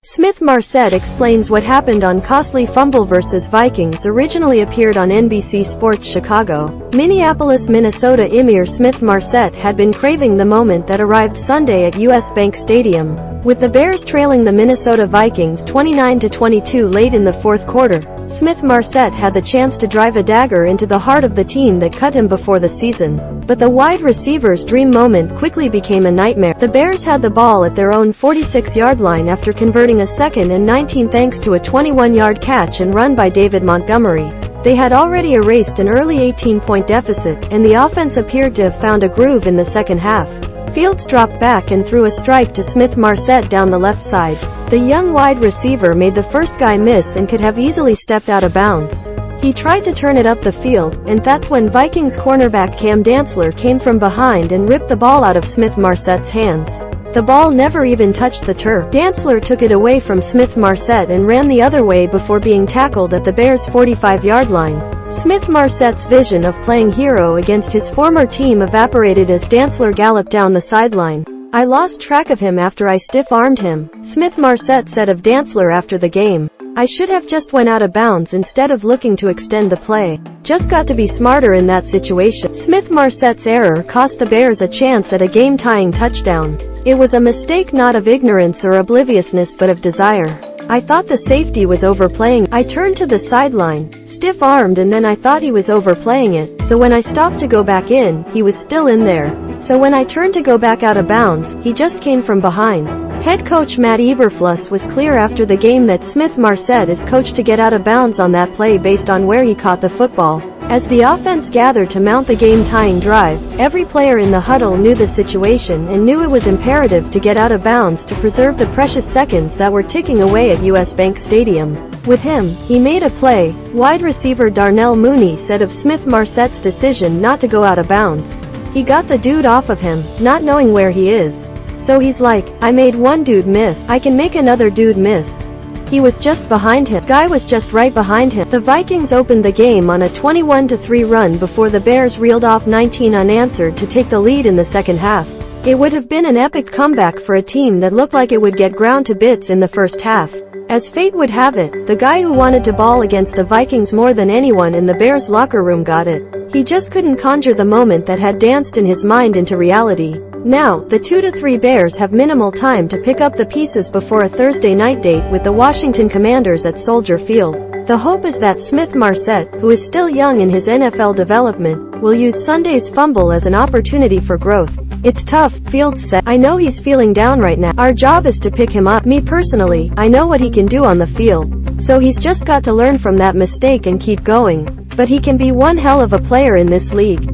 Smith-Marsette explains what happened on costly fumble vs. Vikings. Originally appeared on NBC Sports Chicago, Minneapolis, Minnesota. Ihmir Smith-Marsette had been craving the moment that arrived Sunday at US Bank Stadium, with the Bears trailing the Minnesota Vikings 29-22 late in the fourth quarter. Smith-Marsette had the chance to drive a dagger into the heart of the team that cut him before the season, but the wide receiver's dream moment quickly became a nightmare. The Bears had the ball at their own 46-yard line after converting a 2nd and 19 thanks to a 21-yard catch and run by David Montgomery. They had already erased an early 18-point deficit, and the offense appeared to have found a groove in the second half. Fields dropped back and threw a strike to Smith-Marsette down the left side. The young wide receiver made the first guy miss and could have easily stepped out of bounds. He tried to turn it up the field, and that's when Vikings cornerback Cam Dantzler came from behind and ripped the ball out of Smith-Marsette's hands. The ball never even touched the turf. Dantzler took it away from Smith-Marsette and ran the other way before being tackled at the Bears' 45-yard line. Smith-Marsette's vision of playing hero against his former team evaporated as Dantzler galloped down the sideline. "I lost track of him after I stiff-armed him," Smith-Marsette said of Dantzler after the game. "I should have just went out of bounds instead of looking to extend the play. Just got to be smarter in that situation." Smith-Marsette's error cost the Bears a chance at a game-tying touchdown. "It was a mistake not of ignorance or obliviousness but of desire. I thought the safety was overplaying. I turned to the sideline, stiff-armed, and then I thought he was overplaying it. So when I stopped to go back in, he was still in there. So when I turned to go back out of bounds, he just came from behind." Head coach Matt Eberflus was clear after the game that Smith-Marsette is coached to get out of bounds on that play based on where he caught the football. As the offense gathered to mount the game-tying drive, every player in the huddle knew the situation and knew it was imperative to get out of bounds to preserve the precious seconds that were ticking away at US Bank Stadium. With him, he made a play, wide receiver Darnell Mooney said of Smith-Marsette's decision not to go out of bounds. "He got the dude off of him, not knowing where he is. So he's like, I made one dude miss, I can make another dude miss. He was just behind him. Guy was just right behind him." The Vikings opened the game on a 21-3 run before the Bears reeled off 19 unanswered to take the lead in the second half. It would have been an epic comeback for a team that looked like it would get ground to bits in the first half. As fate would have it, the guy who wanted to ball against the Vikings more than anyone in the Bears locker room got it. He just couldn't conjure the moment that had danced in his mind into reality. Now, the 2-3 Bears have minimal time to pick up the pieces before a Thursday night date with the Washington Commanders at Soldier Field. The hope is that Smith-Marsette, who is still young in his NFL development, will use Sunday's fumble as an opportunity for growth. "It's tough," Fields said. "I know he's feeling down right now. Our job is to pick him up. Me personally, I know what he can do on the field. So he's just got to learn from that mistake and keep going. But he can be one hell of a player in this league."